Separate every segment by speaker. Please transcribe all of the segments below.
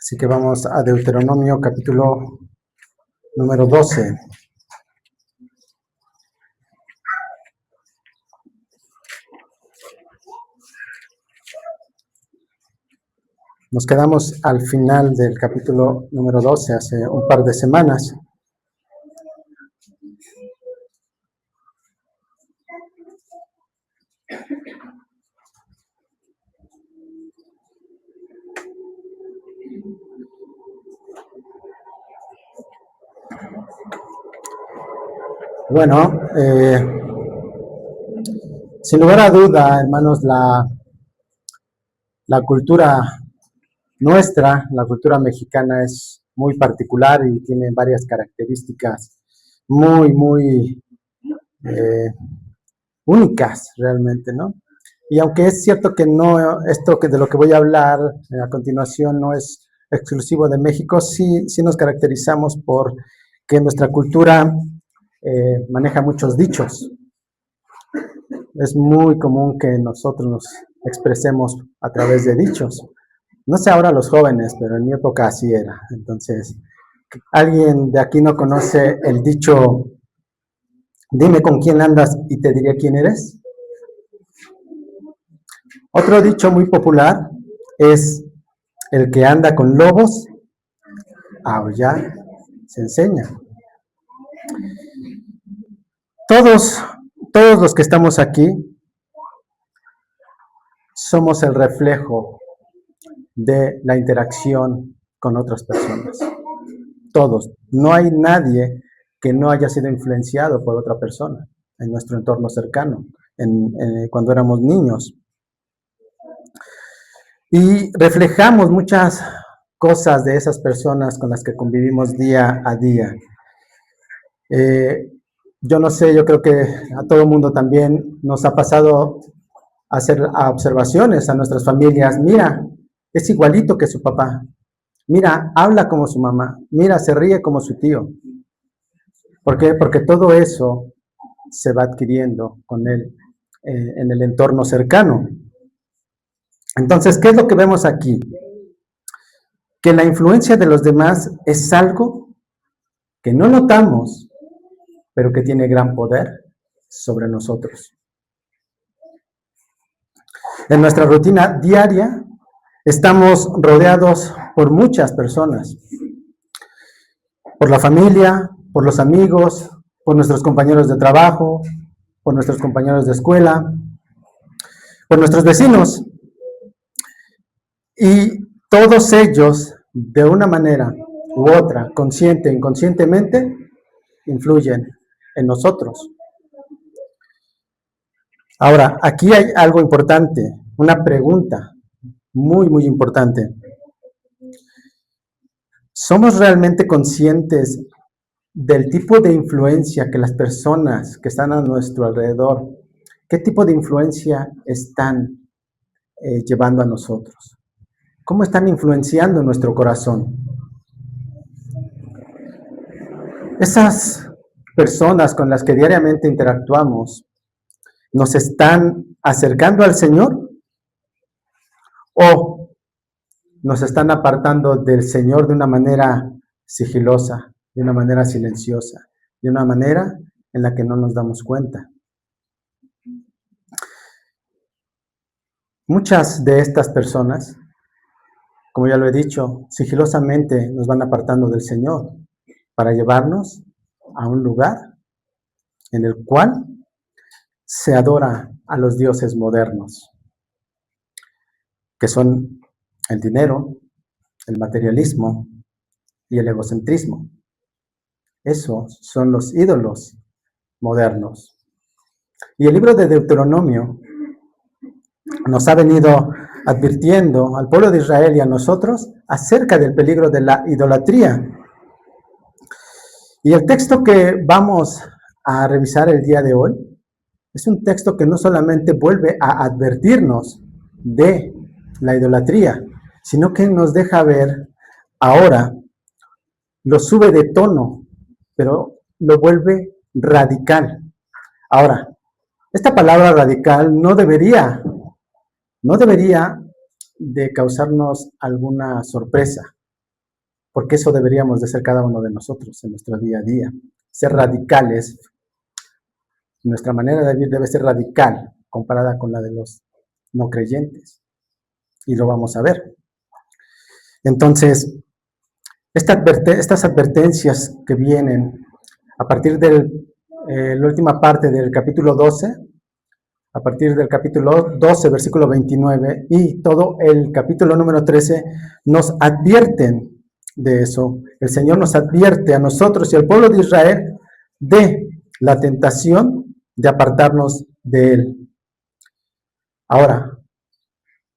Speaker 1: Así que vamos a Deuteronomio capítulo número 12. Nos quedamos al final del capítulo número 12 hace un par de semanas. Bueno, sin lugar a duda, hermanos, la cultura nuestra, la cultura mexicana es muy particular y tiene varias características muy únicas realmente, ¿no? Y aunque es cierto que no, esto que de lo que voy a hablar a continuación no es exclusivo de México, sí nos caracterizamos por que nuestra cultura maneja muchos dichos. Es muy común que nosotros nos expresemos a través de dichos. No sé ahora los jóvenes, pero en mi época así era. Entonces, ¿alguien de aquí no conoce el dicho, dime con quién andas y te diré quién eres? Otro dicho muy popular es, el que anda con lobos, a aullar se enseña. Todos los que estamos aquí somos el reflejo de la interacción con otras personas. Todos. No hay nadie que no haya sido influenciado por otra persona en nuestro entorno cercano, cuando éramos niños. Y reflejamos muchas cosas de esas personas con las que convivimos día a día. Yo no sé, yo creo que a todo el mundo también nos ha pasado hacer observaciones a nuestras familias. Mira, es igualito que su papá. Mira, habla como su mamá. Mira, se ríe como su tío. ¿Por qué? Porque todo eso se va adquiriendo con él en el entorno cercano. Entonces, ¿qué es lo que vemos aquí? Que la influencia de los demás es algo que no notamos, pero que tiene gran poder sobre nosotros. En nuestra rutina diaria estamos rodeados por muchas personas, por la familia, por los amigos, por nuestros compañeros de trabajo, por nuestros compañeros de escuela, por nuestros vecinos. Y todos ellos, de una manera u otra, consciente e inconscientemente, influyen en nosotros. Ahora, aquí hay algo importante, una pregunta muy importante. ¿Somos realmente conscientes del tipo de influencia que las personas que están a nuestro alrededor, qué tipo de influencia están llevando a nosotros? ¿Cómo están influenciando nuestro corazón? Esas personas con las que diariamente interactuamos, ¿nos están acercando al Señor o nos están apartando del Señor de una manera sigilosa, de una manera silenciosa, de una manera en la que no nos damos cuenta? Muchas de estas personas, como ya lo he dicho, sigilosamente nos van apartando del Señor para llevarnos a un lugar en el cual se adora a los dioses modernos, que son el dinero, el materialismo y el egocentrismo. Esos son los ídolos modernos. Y el libro de Deuteronomio nos ha venido advirtiendo al pueblo de Israel y a nosotros acerca del peligro de la idolatría. Y el texto que vamos a revisar el día de hoy es un texto que no solamente vuelve a advertirnos de la idolatría, sino que nos deja ver ahora, lo sube de tono, pero lo vuelve radical. Ahora, esta palabra radical no debería de causarnos alguna sorpresa, porque eso deberíamos de ser cada uno de nosotros en nuestro día a día. Ser radicales. Nuestra manera de vivir debe ser radical comparada con la de los no creyentes. Y lo vamos a ver. Entonces, estas advertencias que vienen a partir de la última parte del capítulo 12, a partir del capítulo 12, versículo 29, y todo el capítulo número 13, nos advierten de eso. El Señor nos advierte a nosotros y al pueblo de Israel de la tentación de apartarnos de Él. Ahora,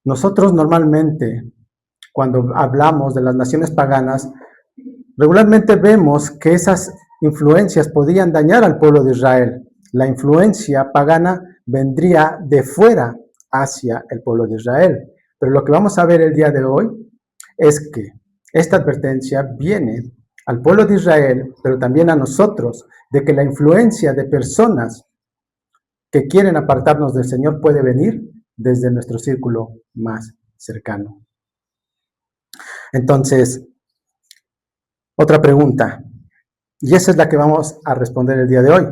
Speaker 1: nosotros normalmente, cuando hablamos de las naciones paganas, regularmente vemos que esas influencias podían dañar al pueblo de Israel. La influencia pagana vendría de fuera hacia el pueblo de Israel. Pero lo que vamos a ver el día de hoy es que esta advertencia viene al pueblo de Israel, pero también a nosotros, de que la influencia de personas que quieren apartarnos del Señor puede venir desde nuestro círculo más cercano. Entonces, otra pregunta, y esa es la que vamos a responder el día de hoy.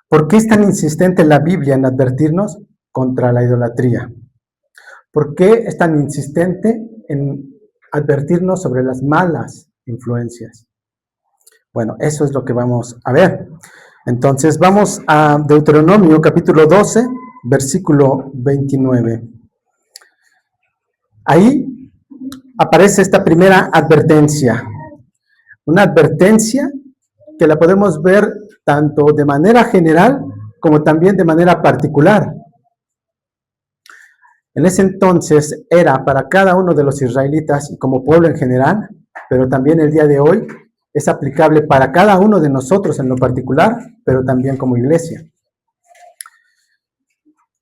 Speaker 1: ¿Por qué es tan insistente la Biblia en advertirnos contra la idolatría? ¿Por qué es tan insistente en advertirnos sobre las malas influencias? Bueno, eso es lo que vamos a ver. Entonces, vamos a Deuteronomio capítulo 12, versículo 29. Ahí aparece esta primera advertencia. Una advertencia que la podemos ver tanto de manera general como también de manera particular. En ese entonces era para cada uno de los israelitas y como pueblo en general, pero también el día de hoy es aplicable para cada uno de nosotros en lo particular, pero también como iglesia.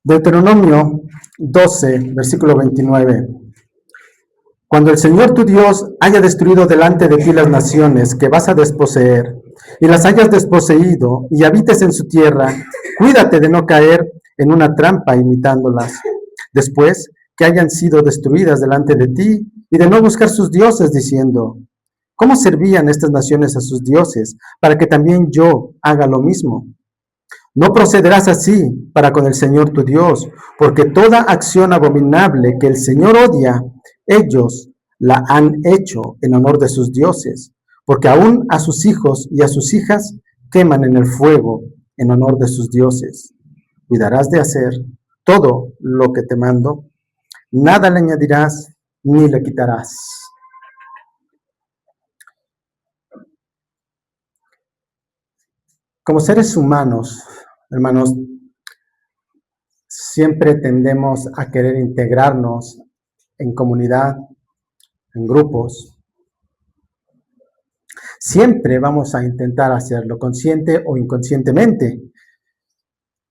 Speaker 1: Deuteronomio 12, versículo 29. Cuando el Señor tu Dios haya destruido delante de ti las naciones que vas a desposeer, y las hayas desposeído, y habites en su tierra, cuídate de no caer en una trampa imitándolas, después que hayan sido destruidas delante de ti, y de no buscar sus dioses, diciendo, ¿cómo servían estas naciones a sus dioses, para que también yo haga lo mismo? No procederás así para con el Señor tu Dios, porque toda acción abominable que el Señor odia, ellos la han hecho en honor de sus dioses, porque aún a sus hijos y a sus hijas queman en el fuego en honor de sus dioses. Cuidarás de hacer todo lo que te mando, nada le añadirás ni le quitarás. Como seres humanos, hermanos, siempre tendemos a querer integrarnos en comunidad, en grupos. Siempre vamos a intentar hacerlo, consciente o inconscientemente.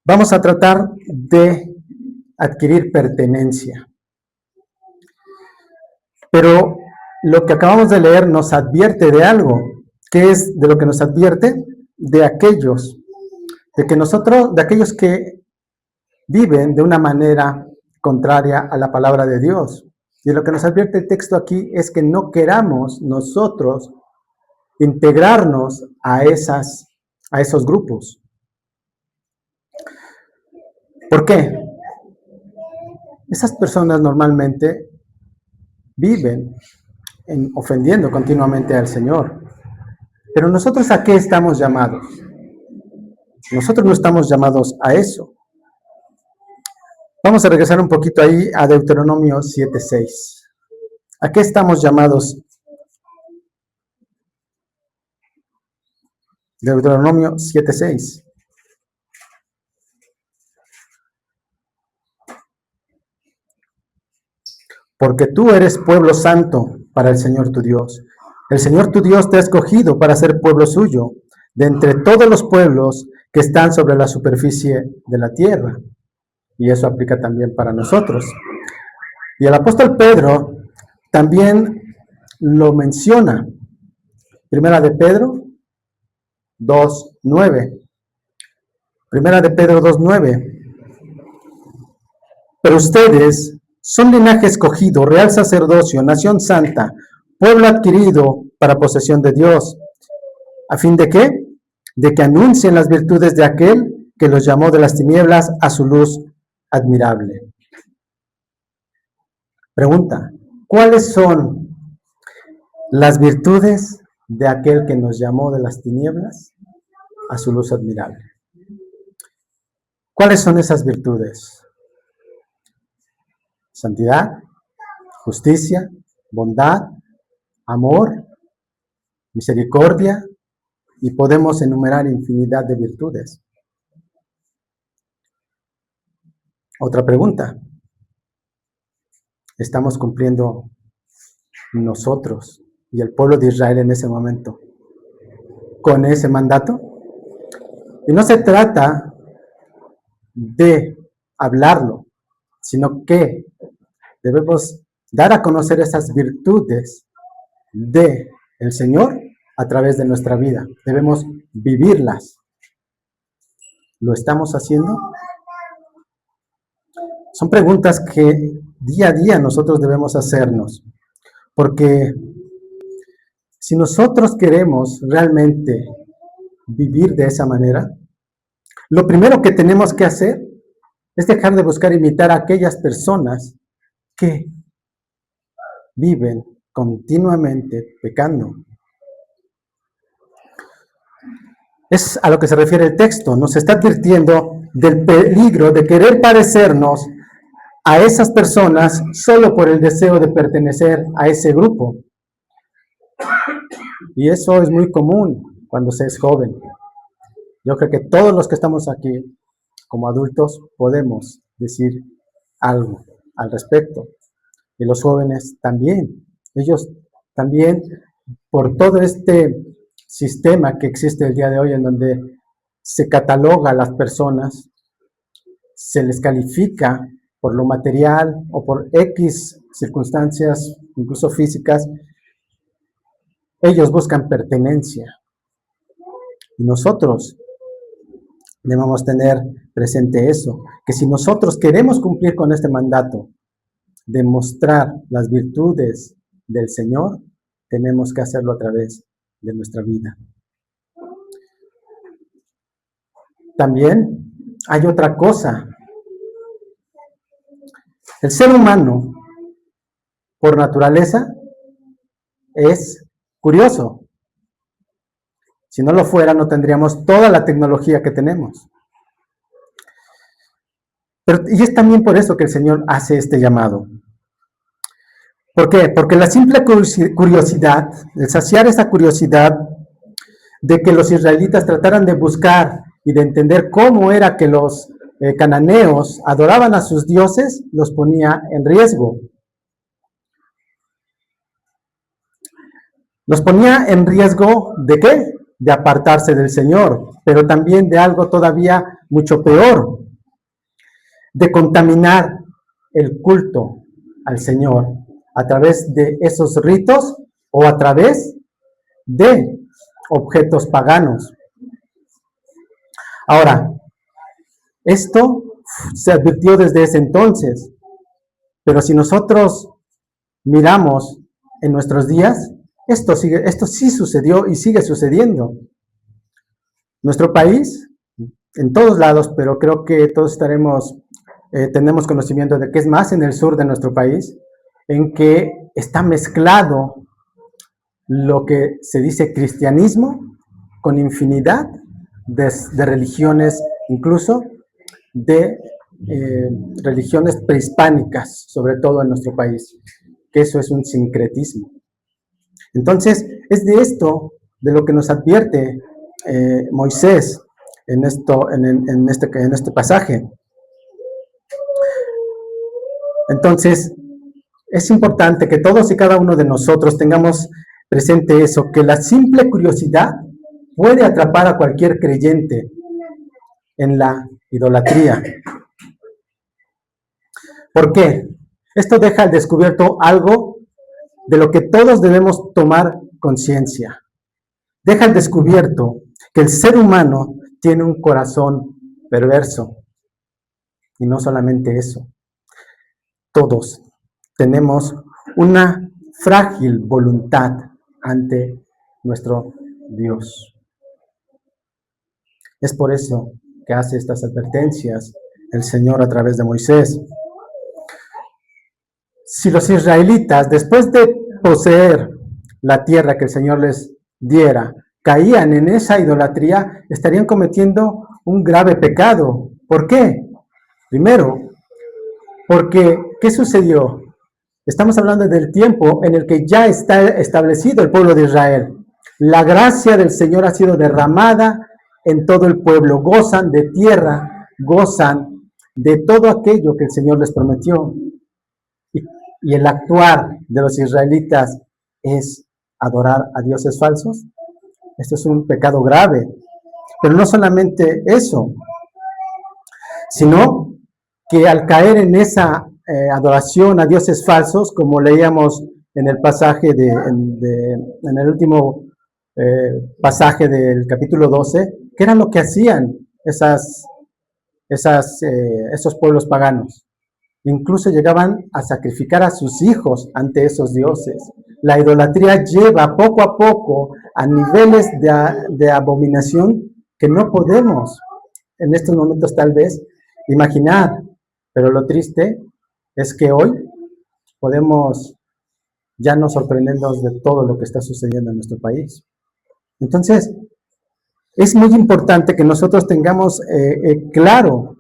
Speaker 1: Vamos a tratar de adquirir pertenencia. Pero lo que acabamos de leer nos advierte de algo. ¿Qué es de lo que nos advierte? De aquellos que viven de una manera contraria a la palabra de Dios. Y lo que nos advierte el texto aquí es que no queramos nosotros integrarnos a esos grupos. ¿Por qué? Esas personas normalmente viven ofendiendo continuamente al Señor. Pero nosotros, ¿a qué estamos llamados? Nosotros no estamos llamados a eso. Vamos a regresar un poquito ahí a Deuteronomio 7:6. ¿A qué estamos llamados? Deuteronomio 7:6. Porque tú eres pueblo santo para el Señor tu Dios. El Señor tu Dios te ha escogido para ser pueblo suyo, de entre todos los pueblos que están sobre la superficie de la tierra. Y eso aplica también para nosotros. Y el apóstol Pedro también lo menciona. Primera de Pedro 2:9. Primera de Pedro 2:9. Pero ustedes son linaje escogido, real sacerdocio, nación santa, pueblo adquirido para posesión de Dios. ¿A fin de qué? De que anuncien las virtudes de aquel que los llamó de las tinieblas a su luz admirable. Pregunta, ¿cuáles son las virtudes de aquel que nos llamó de las tinieblas a su luz admirable? ¿Cuáles son esas virtudes? Santidad, justicia, bondad, amor, misericordia, y podemos enumerar infinidad de virtudes. Otra pregunta. ¿Estamos cumpliendo nosotros y el pueblo de Israel en ese momento con ese mandato? Y no se trata de hablarlo, sino que debemos dar a conocer esas virtudes del Señor a través de nuestra vida. Debemos vivirlas. ¿Lo estamos haciendo? Son preguntas que día a día nosotros debemos hacernos, porque si nosotros queremos realmente vivir de esa manera, lo primero que tenemos que hacer es dejar de buscar imitar a aquellas personas que viven continuamente pecando. Es a lo que se refiere el texto. Nos está advirtiendo del peligro de querer parecernos a esas personas solo por el deseo de pertenecer a ese grupo. Y eso es muy común cuando se es joven. Yo creo que todos los que estamos aquí como adultos podemos decir algo al respecto. Y los jóvenes también. Ellos también, por todo este sistema que existe el día de hoy, en donde se cataloga a las personas, se les califica por lo material o por X circunstancias, incluso físicas, ellos buscan pertenencia. Y nosotros debemos tener presente eso, que si nosotros queremos cumplir con este mandato, demostrar las virtudes del Señor, tenemos que hacerlo a través de nuestra vida. También hay otra cosa. El ser humano, por naturaleza, es curioso. Si no lo fuera, no tendríamos toda la tecnología que tenemos. Y es también por eso que el Señor hace este llamado. ¿Por qué? Porque la simple curiosidad, el saciar esa curiosidad de que los israelitas trataran de buscar y de entender cómo era que los cananeos adoraban a sus dioses, los ponía en riesgo. Los ponía en riesgo ¿de qué? De apartarse del Señor, pero también de algo todavía mucho peor, de contaminar el culto al Señor a través de esos ritos o a través de objetos paganos. Ahora, esto se advirtió desde ese entonces, pero si nosotros miramos en nuestros días, esto sí sucedió y sigue sucediendo. Nuestro país, en todos lados, pero creo que todos tenemos conocimiento de que es más en el sur de nuestro país, en que está mezclado lo que se dice cristianismo con infinidad de religiones, incluso de religiones prehispánicas, sobre todo en nuestro país, que eso es un sincretismo. Entonces, es de esto de lo que nos advierte Moisés en este pasaje. Entonces, es importante que todos y cada uno de nosotros tengamos presente eso, que la simple curiosidad puede atrapar a cualquier creyente en la idolatría. ¿Por qué? Esto deja al descubierto algo de lo que todos debemos tomar conciencia. Deja al descubierto que el ser humano tiene un corazón perverso. Y no solamente eso. Todos tenemos una frágil voluntad ante nuestro Dios. Es por eso que hace estas advertencias el Señor a través de Moisés. Si los israelitas, después de poseer la tierra que el Señor les diera, caían en esa idolatría, estarían cometiendo un grave pecado. ¿Por qué? Primero, porque, ¿qué sucedió? Estamos hablando del tiempo en el que ya está establecido el pueblo de Israel. La gracia del Señor ha sido derramada en todo el pueblo. Gozan de tierra, gozan de todo aquello que el Señor les prometió. Y el actuar de los israelitas es adorar a dioses falsos. Esto es un pecado grave. Pero no solamente eso, sino que al caer en esa adoración a dioses falsos, como leíamos en el pasaje en el último pasaje del capítulo 12, ¿qué era lo que hacían esos pueblos paganos? Incluso llegaban a sacrificar a sus hijos ante esos dioses. La idolatría lleva poco a poco a niveles de abominación que no podemos en estos momentos tal vez imaginar. Pero lo triste es que hoy podemos ya no sorprendernos de todo lo que está sucediendo en nuestro país. Entonces, es muy importante que nosotros tengamos claro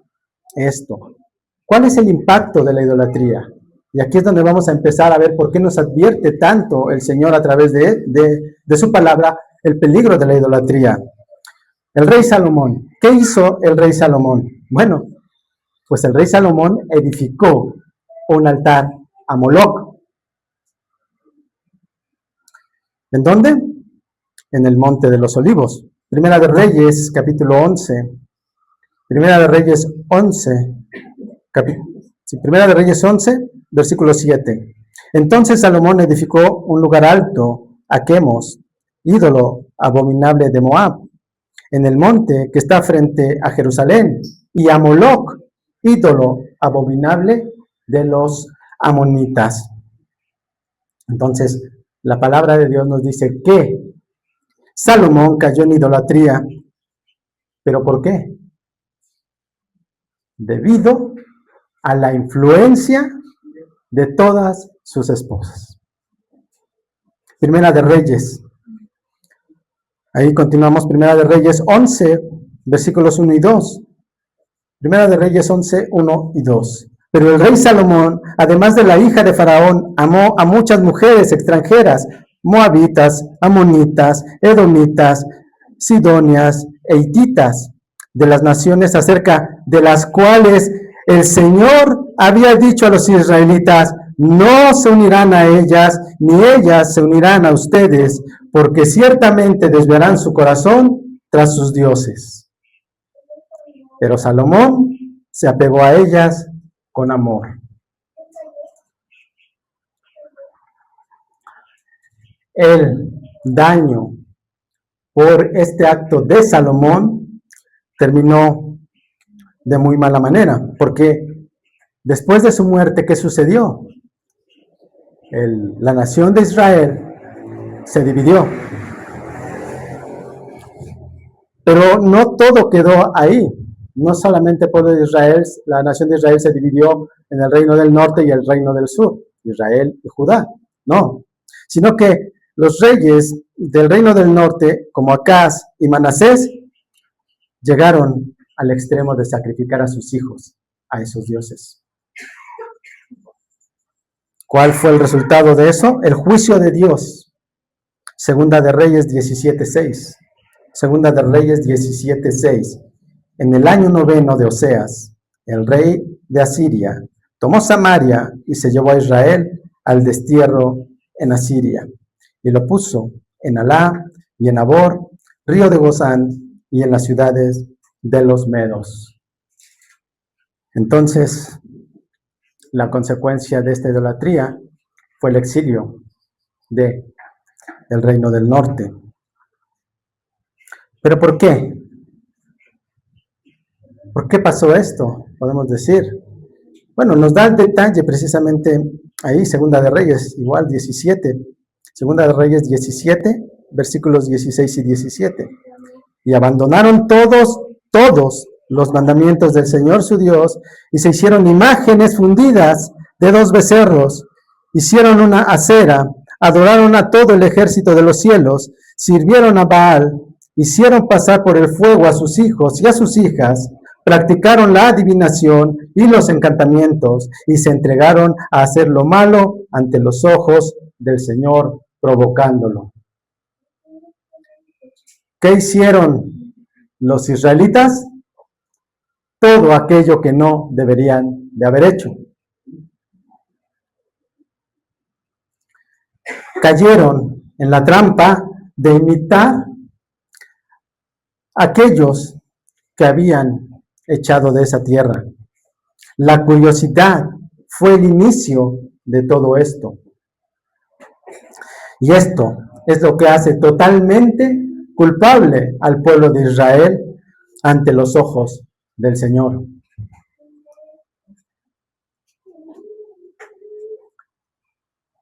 Speaker 1: esto. ¿Cuál es el impacto de la idolatría? Y aquí es donde vamos a empezar a ver por qué nos advierte tanto el Señor a través de su palabra el peligro de la idolatría. El rey Salomón. ¿Qué hizo el rey Salomón? Bueno, pues el rey Salomón edificó un altar a Moloc. ¿En dónde? En el Monte de los Olivos. Primera de Reyes, capítulo 11. Primera de Reyes 11, Primera de Reyes 11, versículo 7. Entonces Salomón edificó un lugar alto a Quemos, ídolo abominable de Moab, en el monte que está frente a Jerusalén, y a Moloc, ídolo abominable de los amonitas. Entonces, la palabra de Dios nos dice que Salomón cayó en idolatría. ¿Pero por qué? Debido a la influencia de todas sus esposas. Primera de Reyes. Ahí continuamos, Primera de Reyes 11, versículos 1 y 2. Primera de Reyes 11, 1 y 2. Pero el rey Salomón, además de la hija de Faraón, amó a muchas mujeres extranjeras, moabitas, amonitas, edomitas, sidonias e hititas, de las naciones acerca de las cuales el Señor había dicho a los israelitas: no se unirán a ellas, ni ellas se unirán a ustedes, porque ciertamente desviarán su corazón tras sus dioses. Pero Salomón se apegó a ellas con amor. El daño por este acto de Salomón terminó de muy mala manera, porque después de su muerte, ¿qué sucedió? La nación de Israel se dividió. Pero no todo quedó ahí. No solamente el pueblo de Israel, la nación de Israel se dividió en el reino del norte y el reino del sur, Israel y Judá. No, sino que los reyes del reino del norte, como Acaz y Manasés, llegaron al extremo de sacrificar a sus hijos a esos dioses. ¿Cuál fue el resultado de eso? El juicio de Dios. Segunda de Reyes 17:6. Segunda de Reyes 17:6. En el año 9 de Oseas, el rey de Asiria tomó Samaria y se llevó a Israel al destierro en Asiria, y lo puso en Alá y en Abor, río de Gozán, y en las ciudades de los medos. Entonces, la consecuencia de esta idolatría fue el exilio del reino del norte. ¿Pero por qué? ¿Por qué pasó esto? Podemos decir. Bueno, nos da el detalle precisamente ahí, Segunda de Reyes, igual 17. Segunda de Reyes 17, versículos 16 y 17. Y abandonaron todos los mandamientos del Señor su Dios, y se hicieron imágenes fundidas de 2 becerros, hicieron una acera, adoraron a todo el ejército de los cielos, sirvieron a Baal, hicieron pasar por el fuego a sus hijos y a sus hijas, practicaron la adivinación y los encantamientos, y se entregaron a hacer lo malo ante los ojos del Señor, provocándolo. ¿Qué hicieron los israelitas? Todo aquello que no deberían de haber hecho. Cayeron en la trampa de imitar a aquellos que habían echado de esa tierra. La curiosidad fue el inicio de todo esto. Y esto es lo que hace totalmente culpable al pueblo de Israel ante los ojos del Señor.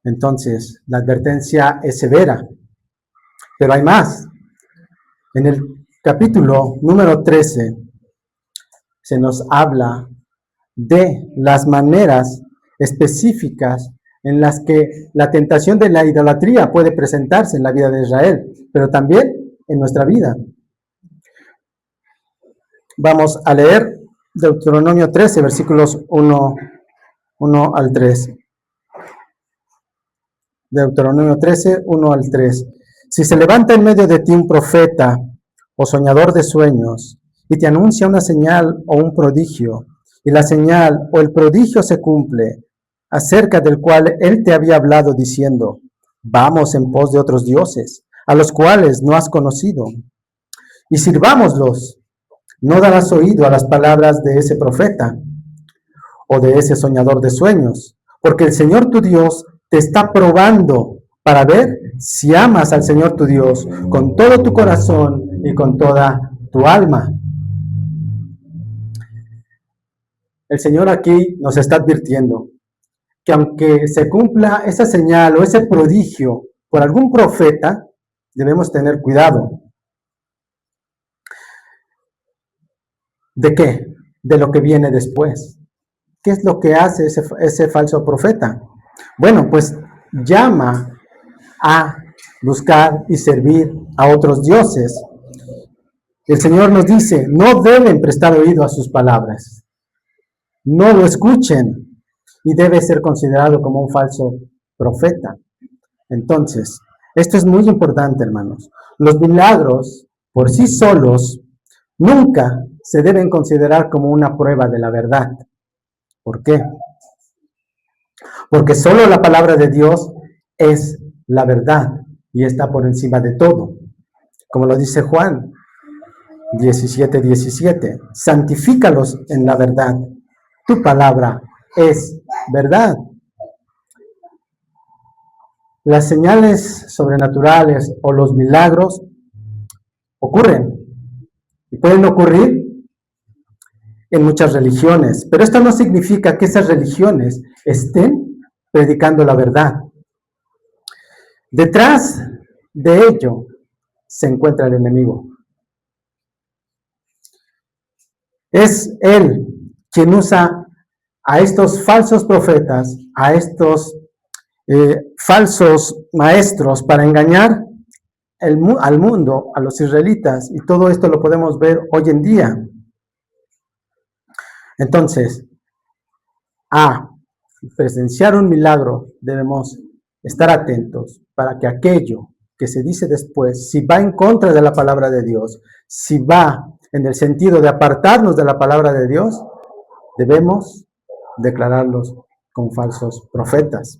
Speaker 1: Entonces, la advertencia es severa, pero hay más. En el capítulo número 13 se nos habla de las maneras específicas en las que la tentación de la idolatría puede presentarse en la vida de Israel, pero también en nuestra vida. Vamos a leer Deuteronomio 13, versículos 1 al 3. Deuteronomio 13, 1 al 3. Si se levanta en medio de ti un profeta o soñador de sueños y te anuncia una señal o un prodigio, y la señal o el prodigio se cumple, acerca del cual él te había hablado diciendo, vamos en pos de otros dioses, a los cuales no has conocido, y sirvámoslos, no darás oído a las palabras de ese profeta o de ese soñador de sueños, porque el Señor tu Dios te está probando para ver si amas al Señor tu Dios con todo tu corazón y con toda tu alma. El Señor aquí nos está advirtiendo que aunque se cumpla esa señal o ese prodigio por algún profeta, debemos tener cuidado. ¿De qué? De lo que viene después. ¿Qué es lo que hace ese falso profeta? Bueno, pues llama a buscar y servir a otros dioses. El Señor nos dice, no deben prestar oído a sus palabras. No lo escuchen y debe ser considerado como un falso profeta. Entonces, esto es muy importante, hermanos. Los milagros por sí solos nunca se deben considerar como una prueba de la verdad. ¿Por qué? Porque solo la palabra de Dios es la verdad y está por encima de todo. Como lo dice Juan 17:17, santifícalos en la verdad. Tu palabra es verdad. Las señales sobrenaturales o los milagros ocurren y pueden ocurrir en muchas religiones, pero esto no significa que esas religiones estén predicando la verdad. Detrás de ello se encuentra el enemigo. Es él quien usa a estos falsos profetas, a estos falsos maestros para engañar al mundo, a los israelitas, y todo esto lo podemos ver hoy en día. Entonces, a presenciar un milagro debemos estar atentos para que aquello que se dice después, si va en contra de la palabra de Dios, si va en el sentido de apartarnos de la palabra de Dios, debemos declararlos como falsos profetas.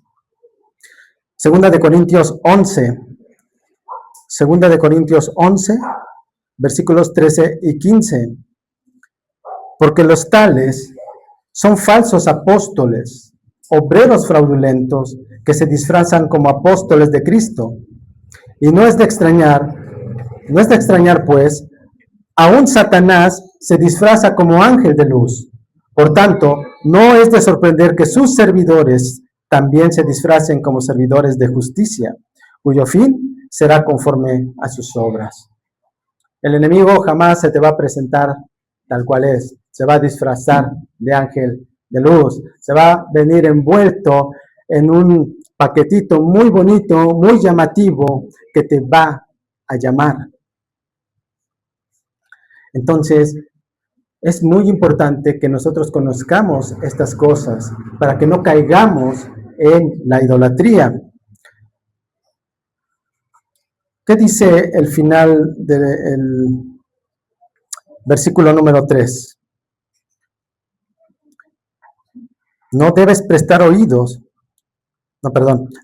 Speaker 1: Segunda de Corintios 11, versículos 13 y 15. Porque los tales son falsos apóstoles, obreros fraudulentos, que se disfrazan como apóstoles de Cristo. Y no es de extrañar, pues, aún Satanás se disfraza como ángel de luz. Por tanto, no es de sorprender que sus servidores también se disfracen como servidores de justicia. cuyo fin será conforme a sus obras. El enemigo jamás se te va a presentar tal cual es. Se va a disfrazar de ángel de luz. Se va a venir envuelto en un paquetito muy bonito, muy llamativo, que te va a llamar. Entonces, es muy importante que nosotros conozcamos estas cosas para que no caigamos en la idolatría. ¿Qué dice el final del versículo número 3? No debes prestar oídos,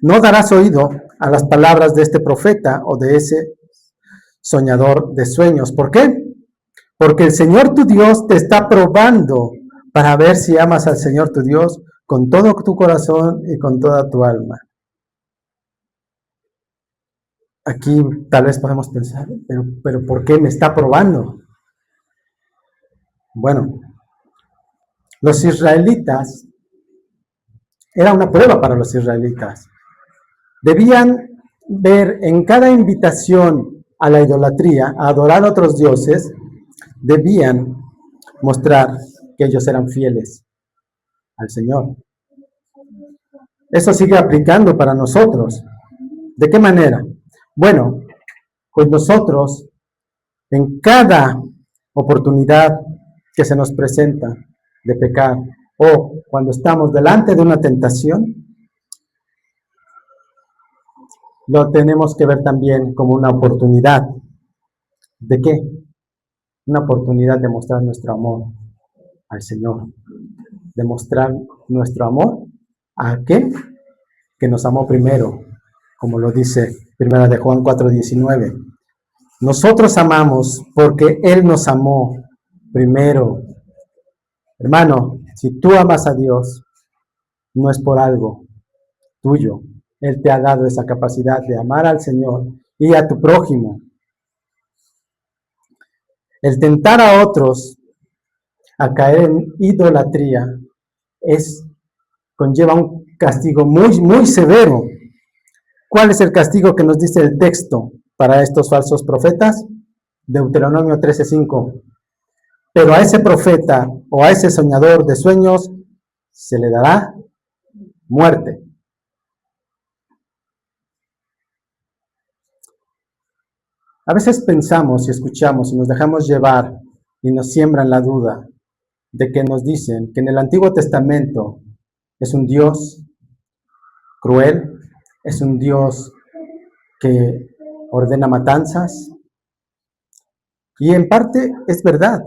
Speaker 1: no darás oído a las palabras de este profeta o de ese soñador de sueños. ¿Por qué? Porque el Señor tu Dios te está probando para ver si amas al Señor tu Dios con todo tu corazón y con toda tu alma. Aquí tal vez podemos pensar, pero ¿por qué me está probando? Bueno, los israelitas, era una prueba para los israelitas. Debían ver en cada invitación a la idolatría, a adorar a otros dioses, debían mostrar que ellos eran fieles al Señor. Eso sigue aplicando para nosotros. ¿De qué manera? Bueno, pues nosotros, en cada oportunidad que se nos presenta de pecar o cuando estamos delante de una tentación, lo tenemos que ver también como una oportunidad. ¿De qué? Una oportunidad de mostrar nuestro amor al Señor. De mostrar nuestro amor a aquel que nos amó primero, como lo dice 1 de Juan 4:19. Nosotros amamos porque Él nos amó primero. Hermano, si tú amas a Dios, no es por algo tuyo. Él te ha dado esa capacidad de amar al Señor y a tu prójimo. El tentar a otros a caer en idolatría conlleva un castigo muy, muy severo. ¿Cuál es el castigo que nos dice el texto para estos falsos profetas? Deuteronomio 13:5. Pero a ese profeta o a ese soñador de sueños se le dará muerte. A veces pensamos y escuchamos y nos dejamos llevar y nos siembran la duda de que nos dicen que en el Antiguo Testamento es un Dios cruel, es un Dios que ordena matanzas. Y en parte es verdad,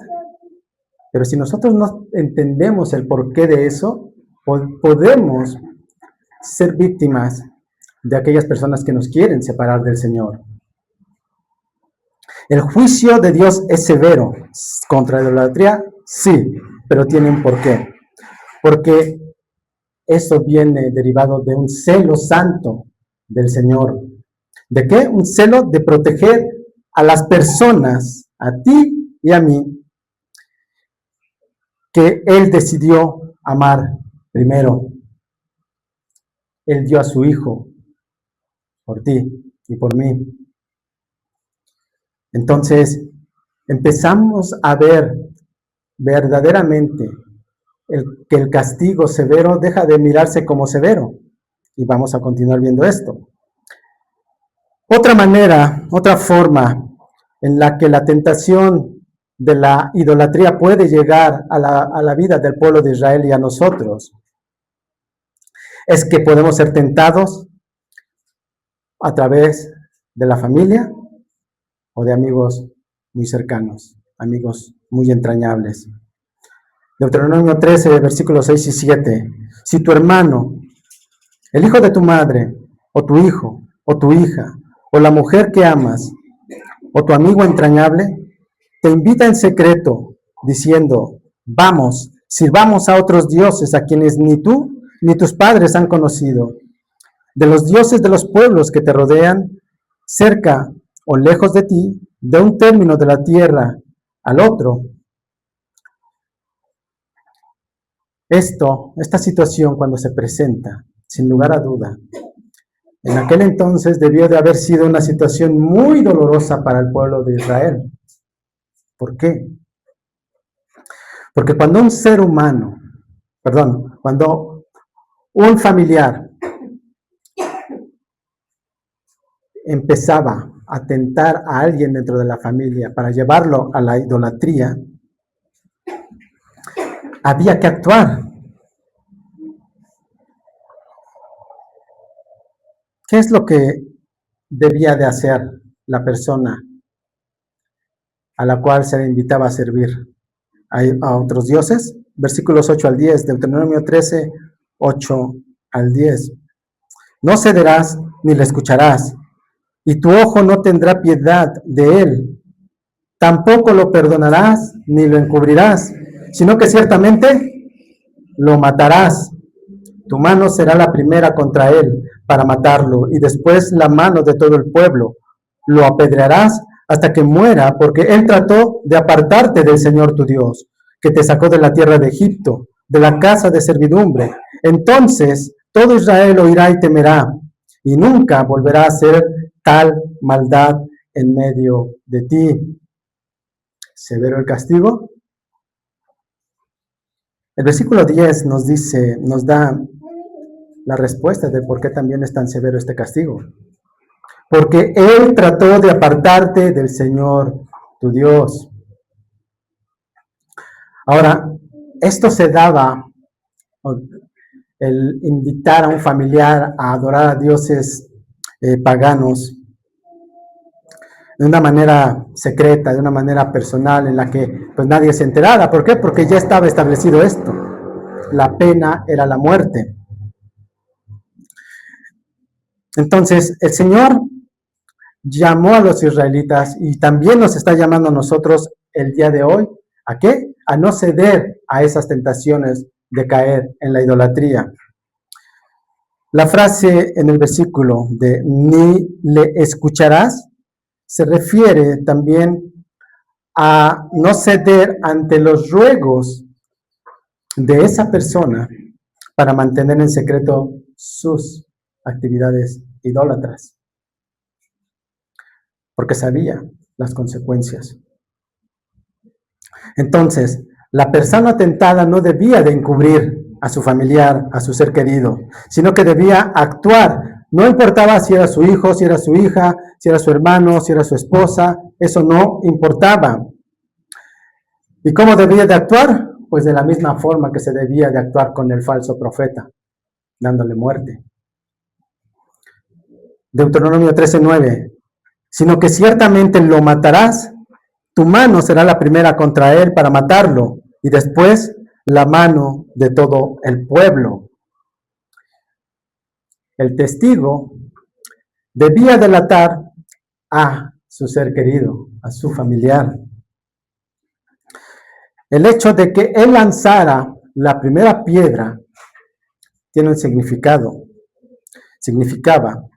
Speaker 1: pero si nosotros no entendemos el porqué de eso, podemos ser víctimas de aquellas personas que nos quieren separar del Señor. El juicio de Dios es severo. Contra la idolatría, sí, pero tiene un porqué. Porque eso viene derivado de un celo santo del Señor. ¿De qué? Un celo de proteger a las personas, a ti y a mí, que Él decidió amar primero. Él dio a su Hijo por ti y por mí. Entonces, empezamos a ver verdaderamente que el castigo severo deja de mirarse como severo. Y vamos a continuar viendo esto. Otra manera, otra forma en la que la tentación de la idolatría puede llegar a la vida del pueblo de Israel y a nosotros, es que podemos ser tentados a través de la familia o de amigos muy cercanos, amigos muy entrañables. Deuteronomio 13, versículos 6 y 7. Si tu hermano, el hijo de tu madre, o tu hijo, o tu hija, o la mujer que amas, o tu amigo entrañable, te invita en secreto, diciendo, vamos, sirvamos a otros dioses a quienes ni tú ni tus padres han conocido, de los dioses de los pueblos que te rodean, cerca o lejos de ti, de un término de la tierra al otro. Esta situación cuando se presenta, sin lugar a duda, En aquel entonces debió de haber sido una situación muy dolorosa para el pueblo de Israel. ¿Por qué? Porque cuando un ser humano, cuando un familiar empezaba a tentar a alguien dentro de la familia para llevarlo a la idolatría, había que actuar. ¿Qué es lo que debía de hacer la persona a la cual se le invitaba a servir a otros dioses? Versículos 8 al 10, Deuteronomio 13, 8 al 10. No cederás ni le escucharás, y tu ojo no tendrá piedad de él. Tampoco lo perdonarás ni lo encubrirás, sino que ciertamente lo matarás. Tu mano será la primera contra él para matarlo, y después la mano de todo el pueblo. Lo apedrearás hasta que muera, porque él trató de apartarte del Señor tu Dios, que te sacó de la tierra de Egipto, de la casa de servidumbre. Entonces todo Israel oirá y temerá, y nunca volverá a hacer tal maldad en medio de ti. ¿Severo el castigo? El versículo 10 nos da la respuesta de por qué también es tan severo este castigo. Porque él trató de apartarte del Señor tu Dios. Ahora, esto se daba, el invitar a un familiar a adorar a dioses paganos, de una manera secreta, de una manera personal, en la que pues nadie se enterara. ¿Por qué? Porque ya estaba establecido esto. La pena era la muerte. Entonces, el Señor llamó a los israelitas y también nos está llamando a nosotros el día de hoy. ¿A qué? A no ceder a esas tentaciones de caer en la idolatría. La frase en el versículo de ni le escucharás se refiere también a no ceder ante los ruegos de esa persona para mantener en secreto sus actividades idólatras, porque sabía las consecuencias. Entonces, la persona tentada no debía de encubrir a su familiar, a su ser querido, sino que debía actuar. No importaba si era su hijo, si era su hija, si era su hermano, si era su esposa, eso no importaba. ¿Y cómo debía de actuar? Pues de la misma forma que se debía de actuar con el falso profeta, dándole muerte. Deuteronomio 13:9, sino que ciertamente lo matarás, tu mano será la primera contra él para matarlo, y después la mano de todo el pueblo. El testigo debía delatar a su ser querido, a su familiar. El hecho de que él lanzara la primera piedra tiene un significado. Significaba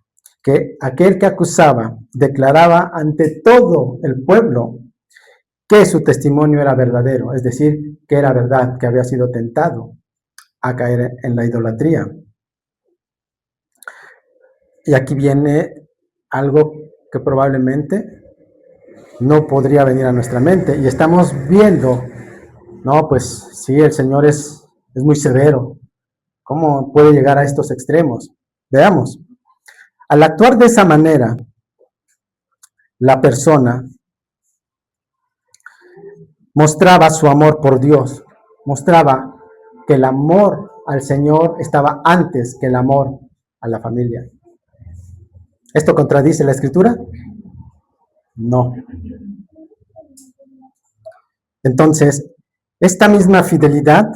Speaker 1: que aquel que acusaba declaraba ante todo el pueblo que su testimonio era verdadero, es decir, que era verdad, que había sido tentado a caer en la idolatría. Y aquí viene algo que probablemente no podría venir a nuestra mente. Y estamos viendo, no, pues sí, el Señor es muy severo. ¿Cómo puede llegar a estos extremos? Veamos. Al actuar de esa manera, la persona mostraba su amor por Dios, mostraba que el amor al Señor estaba antes que el amor a la familia. ¿Esto contradice la Escritura? No. Entonces, esta misma fidelidad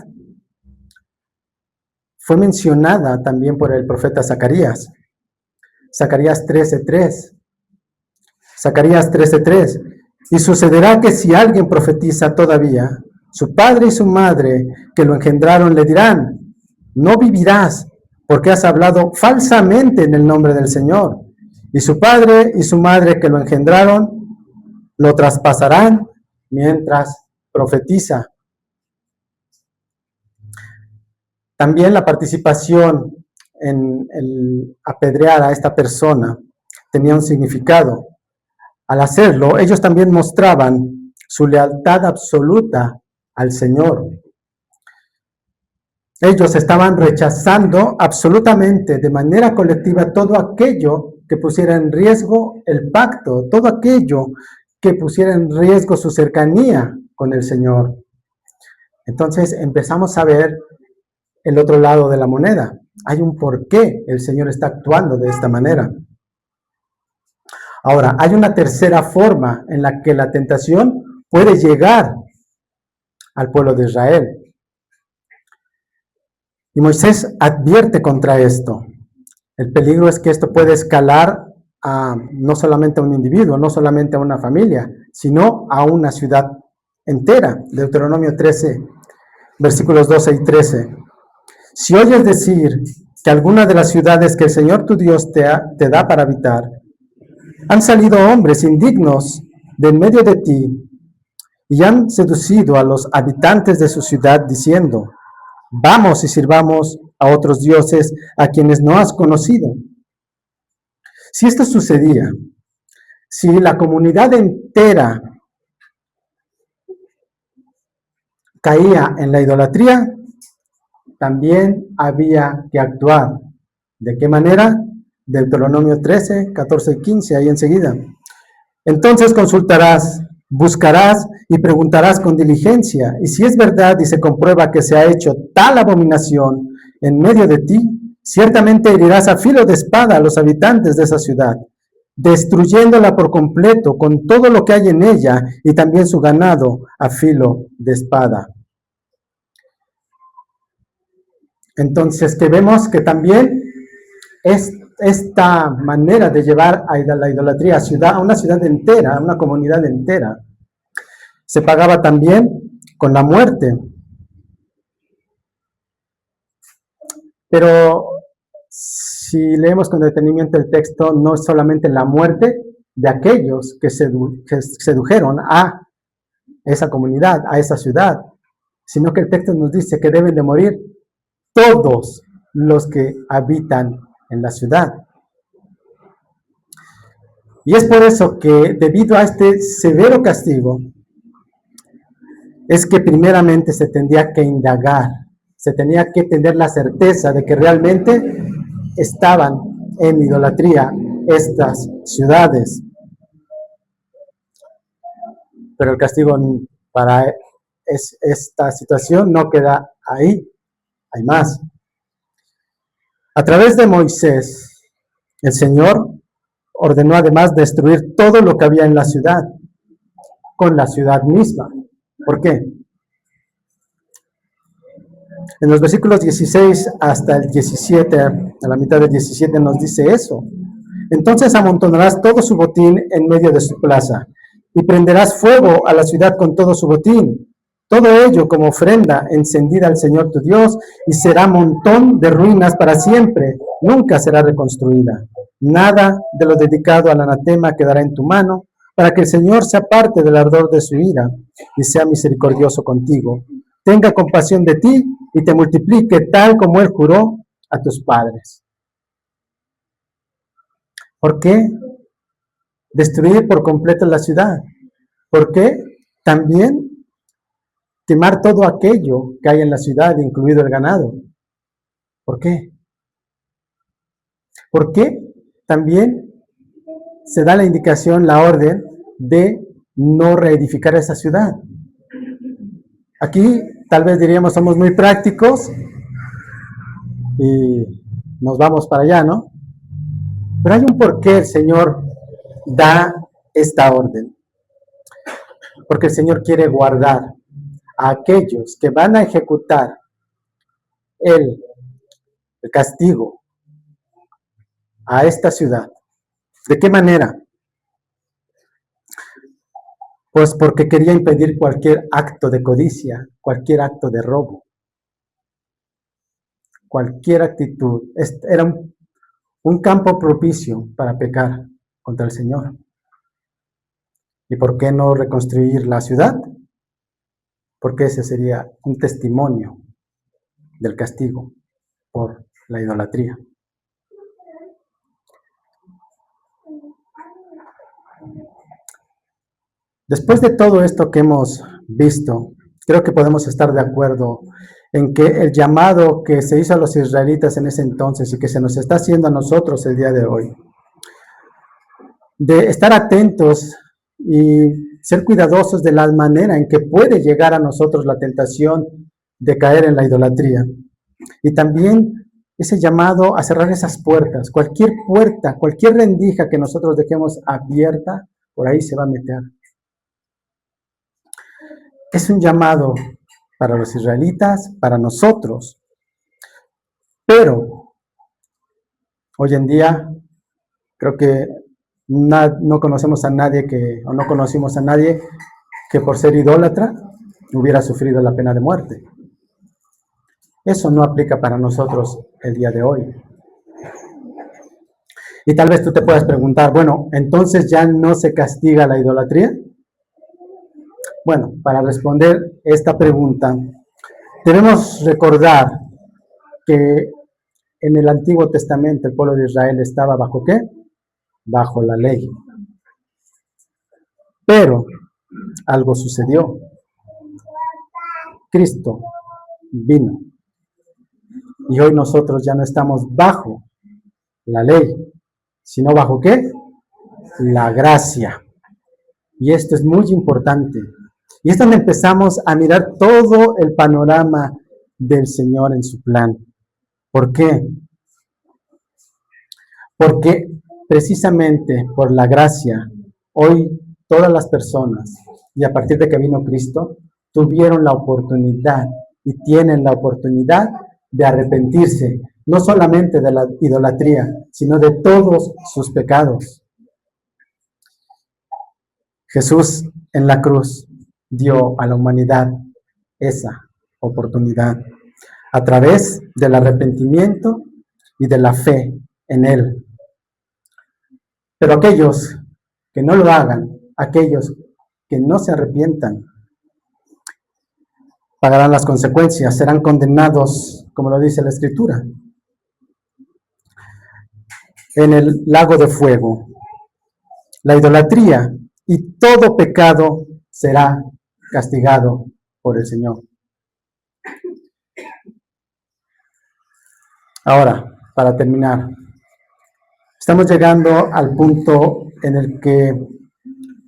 Speaker 1: fue mencionada también por el profeta Zacarías. Zacarías 13:3. Zacarías 13:3. Y sucederá que si alguien profetiza todavía, su padre y su madre que lo engendraron le dirán, no vivirás, porque has hablado falsamente en el nombre del Señor. Y su padre y su madre que lo engendraron lo traspasarán mientras profetiza. También la participación en el apedrear a esta persona tenía un significado. Al hacerlo, ellos también mostraban su lealtad absoluta al Señor. Ellos estaban rechazando absolutamente, de manera colectiva, todo aquello que pusiera en riesgo el pacto, todo aquello que pusiera en riesgo su cercanía con el Señor. Entonces empezamos a ver el otro lado de la moneda. Hay un por qué el Señor está actuando de esta manera. Ahora, hay una tercera forma en la que la tentación puede llegar al pueblo de Israel. Y Moisés advierte contra esto. El peligro es que esto puede escalar a no solamente a un individuo, no solamente a una familia, sino a una ciudad entera. Deuteronomio 13, versículos 12 y 13. Si oyes decir que alguna de las ciudades que el Señor tu Dios te da para habitar, han salido hombres indignos de en medio de ti y han seducido a los habitantes de su ciudad diciendo, vamos y sirvamos a otros dioses a quienes no has conocido. Si esto sucedía, si la comunidad entera caía en la idolatría, también había que actuar. ¿De qué manera? Deuteronomio 13, 14 y 15, ahí enseguida. Entonces consultarás, buscarás y preguntarás con diligencia, y si es verdad y se comprueba que se ha hecho tal abominación en medio de ti, ciertamente herirás a filo de espada a los habitantes de esa ciudad, destruyéndola por completo con todo lo que hay en ella y también su ganado a filo de espada. Entonces, que vemos que también esta manera de llevar a la idolatría a una ciudad entera, a una comunidad entera, se pagaba también con la muerte. Pero si leemos con detenimiento el texto, no es solamente la muerte de aquellos que sedujeron a esa comunidad, a esa ciudad, sino que el texto nos dice que deben de morir todos los que habitan en la ciudad. Y es por eso que, debido a este severo castigo, es que primeramente se tendría que indagar, se tenía que tener la certeza de que realmente estaban en idolatría estas ciudades. Pero el castigo para esta situación no queda ahí, hay más. A través de Moisés, el Señor ordenó además destruir todo lo que había en la ciudad, con la ciudad misma. ¿Por qué? En los versículos 16 hasta el 17, a la mitad del 17 nos dice eso. Entonces amontonarás todo su botín en medio de su plaza y prenderás fuego a la ciudad con todo su botín. Todo ello como ofrenda encendida al Señor tu Dios y será montón de ruinas para siempre. Nunca será reconstruida. Nada de lo dedicado al anatema quedará en tu mano para que el Señor se aparte del ardor de su ira y sea misericordioso contigo. Tenga compasión de ti y te multiplique tal como Él juró a tus padres. ¿Por qué destruir por completo la ciudad? ¿Por qué también quemar todo aquello que hay en la ciudad, incluido el ganado? ¿Por qué? ¿Por qué también se da la indicación, la orden de no reedificar esa ciudad? Aquí tal vez diríamos somos muy prácticos y nos vamos para allá, ¿no? Pero hay un porqué el Señor da esta orden. Porque el Señor quiere guardar a aquellos que van a ejecutar el castigo a esta ciudad. ¿De qué manera? Pues porque quería impedir cualquier acto de codicia, cualquier acto de robo, cualquier actitud. Era un campo propicio para pecar contra el Señor. ¿Y por qué no reconstruir la ciudad? Porque ese sería un testimonio del castigo por la idolatría. Después de todo esto que hemos visto, creo que podemos estar de acuerdo en que el llamado que se hizo a los israelitas en ese entonces y que se nos está haciendo a nosotros el día de hoy, de estar atentos y ser cuidadosos de la manera en que puede llegar a nosotros la tentación de caer en la idolatría. Y también ese llamado a cerrar esas puertas, cualquier rendija que nosotros dejemos abierta, por ahí se va a meter. Es un llamado para los israelitas, para nosotros, pero hoy en día creo que no conocemos a nadie o no conocimos a nadie que por ser idólatra hubiera sufrido la pena de muerte. Eso no aplica para nosotros el día de hoy. Y tal vez tú te puedas preguntar, bueno, ¿entonces ya no se castiga la idolatría? Bueno, para responder esta pregunta, debemos recordar que en el Antiguo Testamento el pueblo de Israel estaba ¿bajo qué? Bajo la ley. Pero algo sucedió. Cristo vino. Y hoy nosotros ya no estamos bajo la ley, sino ¿bajo qué? La gracia. Y esto es muy importante. Y es donde empezamos a mirar todo el panorama del Señor en su plan. ¿Por qué? Porque precisamente por la gracia, hoy todas las personas, y a partir de que vino Cristo, tuvieron la oportunidad y tienen la oportunidad de arrepentirse, no solamente de la idolatría, sino de todos sus pecados. Jesús en la cruz dio a la humanidad esa oportunidad a través del arrepentimiento y de la fe en Él. Pero aquellos que no lo hagan, aquellos que no se arrepientan, pagarán las consecuencias, serán condenados, como lo dice la Escritura, en el lago de fuego. La idolatría y todo pecado será castigado por el Señor. Ahora, para terminar, estamos llegando al punto en el que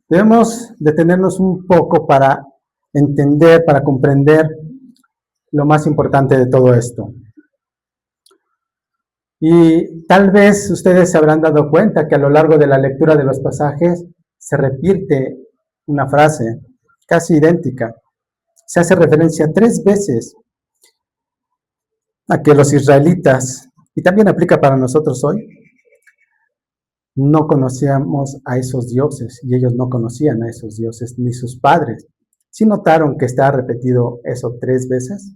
Speaker 1: debemos detenernos un poco para entender, para comprender lo más importante de todo esto. Y tal vez ustedes se habrán dado cuenta que a lo largo de la lectura de los pasajes se repite una frase casi idéntica. Se hace referencia 3 veces a que los israelitas, y también aplica para nosotros hoy, no conocíamos a esos dioses y ellos no conocían a esos dioses ni sus padres. ¿Sí notaron que está repetido eso 3 veces?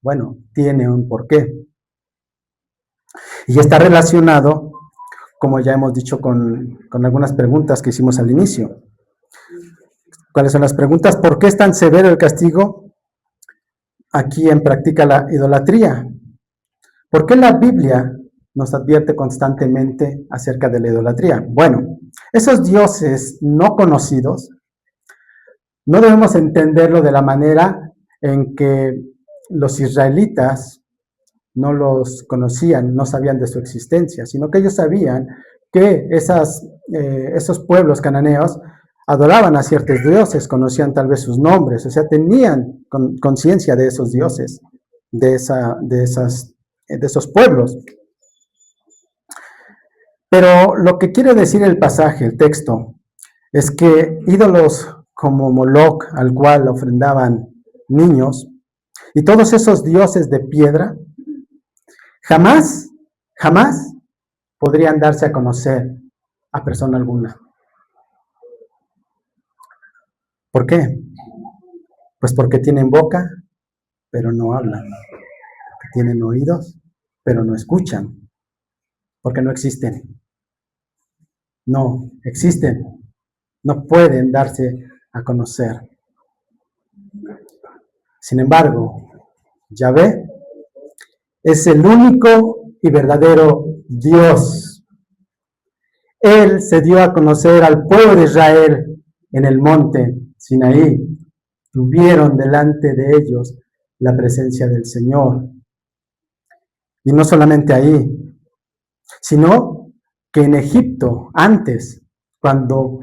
Speaker 1: Bueno, tiene un porqué. Y está relacionado, como ya hemos dicho, con algunas preguntas que hicimos al inicio. ¿Cuáles son las preguntas? ¿Por qué es tan severo el castigo a quien practica la idolatría? ¿Por qué la Biblia nos advierte constantemente acerca de la idolatría? Bueno, esos dioses no conocidos, no debemos entenderlo de la manera en que los israelitas no los conocían, no sabían de su existencia, sino que ellos sabían que esos pueblos cananeos adoraban a ciertos dioses, conocían tal vez sus nombres, o sea, tenían conciencia de esos dioses, de esos pueblos. Pero lo que quiere decir el pasaje, el texto, es que ídolos como Moloch, al cual ofrendaban niños, y todos esos dioses de piedra, jamás podrían darse a conocer a persona alguna. ¿Por qué? Pues porque tienen boca, pero no hablan. Porque tienen oídos, pero no escuchan. Porque no existen. No existen. No pueden darse a conocer. Sin embargo, Yahvé es el único y verdadero Dios. Él se dio a conocer al pueblo de Israel en el monte Sinaí. Tuvieron delante de ellos la presencia del Señor. Y no solamente ahí, sino que en Egipto, antes, cuando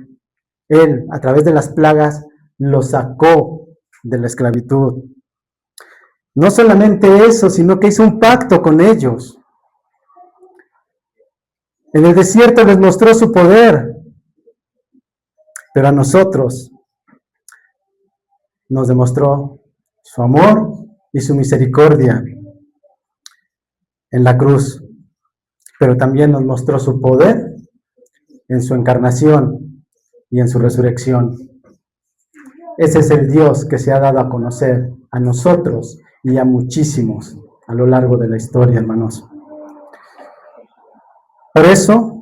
Speaker 1: Él, a través de las plagas, los sacó de la esclavitud. No solamente eso, sino que hizo un pacto con ellos. En el desierto les mostró su poder, pero a nosotros nos demostró su amor y su misericordia en la cruz, pero también nos mostró su poder en su encarnación y en su resurrección. Ese es el Dios que se ha dado a conocer a nosotros y a muchísimos a lo largo de la historia, hermanos. Por eso,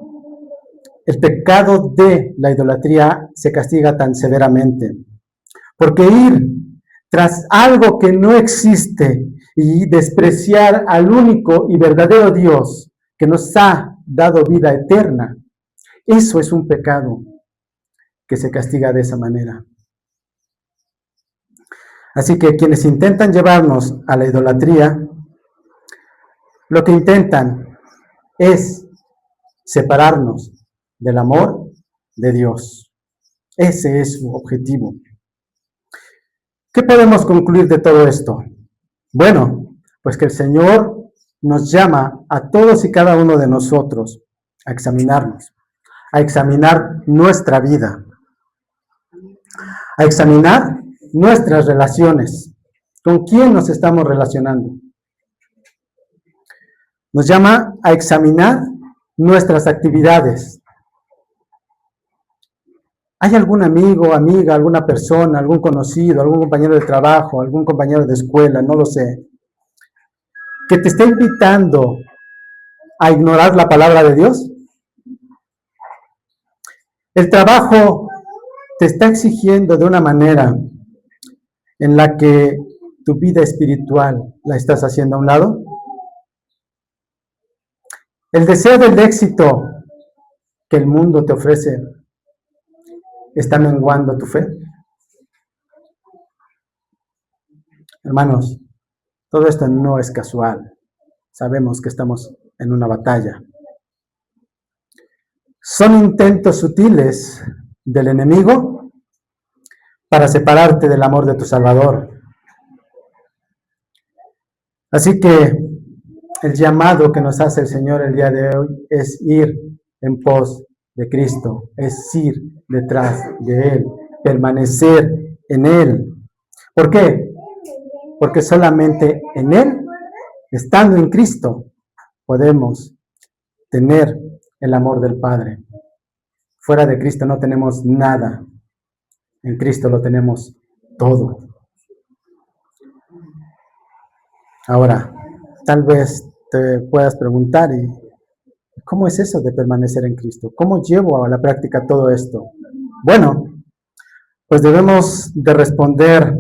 Speaker 1: el pecado de la idolatría se castiga tan severamente, porque ir tras algo que no existe y despreciar al único y verdadero Dios que nos ha dado vida eterna, eso es un pecado que se castiga de esa manera. Así que quienes intentan llevarnos a la idolatría, lo que intentan es separarnos del amor de Dios. Ese es su objetivo. ¿Qué podemos concluir de todo esto? Bueno, pues que el Señor nos llama a todos y cada uno de nosotros a examinarnos, a examinar nuestra vida, a examinar nuestras relaciones. ¿Con quién nos estamos relacionando? Nos llama a examinar nuestras actividades. ¿Hay algún amigo, amiga, alguna persona, algún conocido, algún compañero de trabajo, algún compañero de escuela, no lo sé, que te está invitando a ignorar la palabra de Dios? El trabajo te está exigiendo de una manera en la que tu vida espiritual la estás haciendo a un lado. El deseo del éxito que el mundo te ofrece está menguando tu fe. Hermanos, todo esto no es casual. Sabemos que estamos en una batalla. Son intentos sutiles del enemigo para separarte del amor de tu Salvador. Así que el llamado que nos hace el Señor el día de hoy es ir en pos de Cristo, es ir detrás de Él, permanecer en Él. ¿Por qué? Porque solamente en Él, estando en Cristo, podemos tener el amor del Padre. Fuera de Cristo no tenemos nada. En Cristo lo tenemos todo. Ahora, tal vez te puedas preguntar, ¿y cómo es eso de permanecer en Cristo? ¿Cómo llevo a la práctica todo esto? Bueno, pues debemos de responder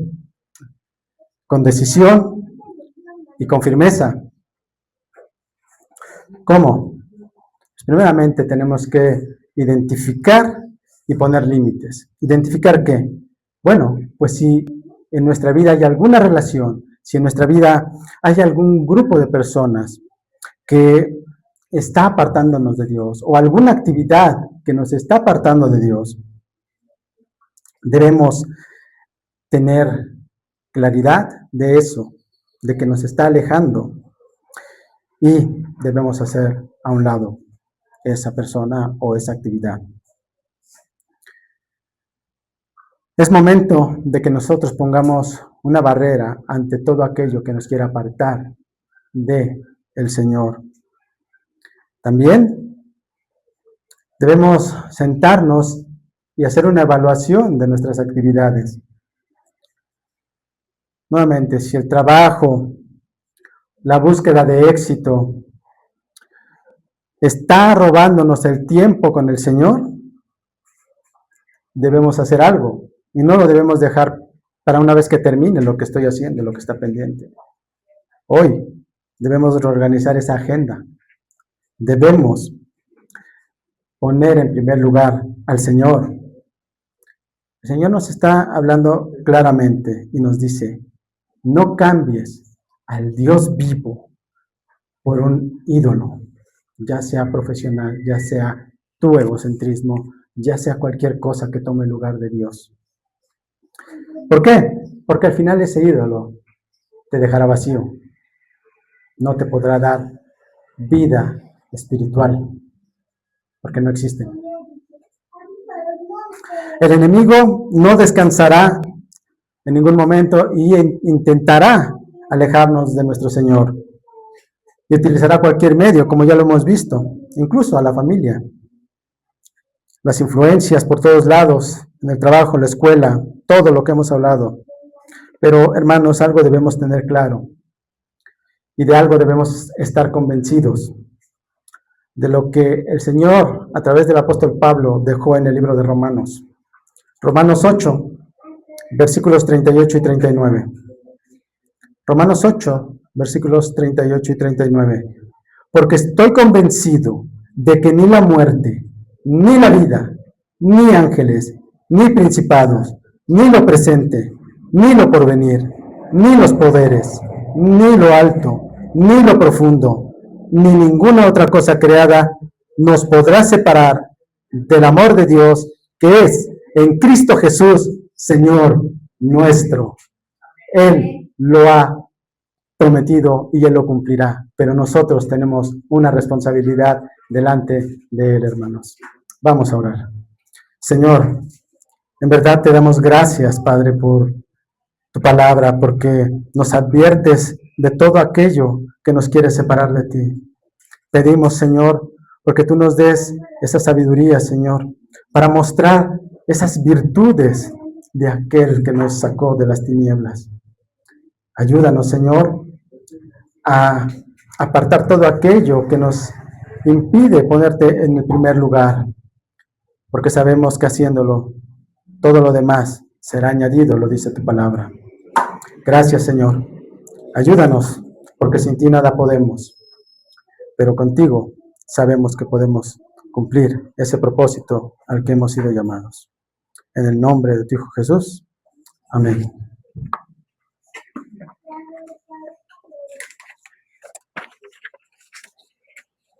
Speaker 1: con decisión y con firmeza. ¿Cómo? Pues primeramente tenemos que identificar y poner límites. ¿Identificar qué? Bueno, pues si en nuestra vida hay alguna relación, si en nuestra vida hay algún grupo de personas que está apartándonos de Dios o alguna actividad que nos está apartando de Dios, debemos tener claridad de eso, de que nos está alejando, y debemos hacer a un lado esa persona o esa actividad. Es momento de que nosotros pongamos una barrera ante todo aquello que nos quiera apartar de el Señor. También debemos sentarnos y hacer una evaluación de nuestras actividades. Nuevamente, si el trabajo, la búsqueda de éxito está robándonos el tiempo con el Señor, debemos hacer algo y no lo debemos dejar para una vez que termine lo que estoy haciendo, lo que está pendiente. Hoy Debemos reorganizar esa agenda. Debemos poner en primer lugar al Señor. El Señor nos está hablando claramente y nos dice, no cambies al Dios vivo por un ídolo, ya sea profesional, ya sea tu egocentrismo, ya sea cualquier cosa que tome el lugar de Dios. ¿Por qué? Porque al final ese ídolo te dejará vacío, no te podrá dar vida espiritual, porque no existe. El enemigo no descansará en ningún momento y intentará alejarnos de nuestro Señor. Y utilizará cualquier medio, como ya lo hemos visto, incluso a la familia. Las influencias por todos lados, en el trabajo, en la escuela, todo lo que hemos hablado. Pero, hermanos, algo debemos tener claro. Y de algo debemos estar convencidos. De lo que el Señor, a través del apóstol Pablo, dejó en el libro de Romanos. Romanos 8, versículos 38 y 39. Romanos 8, versículos 38 y 39. Porque estoy convencido de que ni la muerte, ni la vida, ni ángeles, ni principados, ni lo presente, ni lo porvenir, ni los poderes, ni lo alto, ni lo profundo, ni ninguna otra cosa creada nos podrá separar del amor de Dios que es en Cristo Jesús, Señor nuestro. Él lo ha prometido y Él lo cumplirá, pero nosotros tenemos una responsabilidad delante de Él, hermanos. Vamos a orar. Señor, en verdad te damos gracias, Padre, por tu palabra, porque nos adviertes de todo aquello que nos quiere separar de ti. Pedimos, Señor, porque tú nos des esa sabiduría, Señor, para mostrar esas virtudes de aquel que nos sacó de las tinieblas. Ayúdanos, Señor, a apartar todo aquello que nos impide ponerte en el primer lugar, porque sabemos que haciéndolo, todo lo demás será añadido, lo dice tu palabra. Gracias, Señor. Ayúdanos, porque sin ti nada podemos, pero contigo sabemos que podemos cumplir ese propósito al que hemos sido llamados. En el nombre de tu Hijo Jesús. Amén.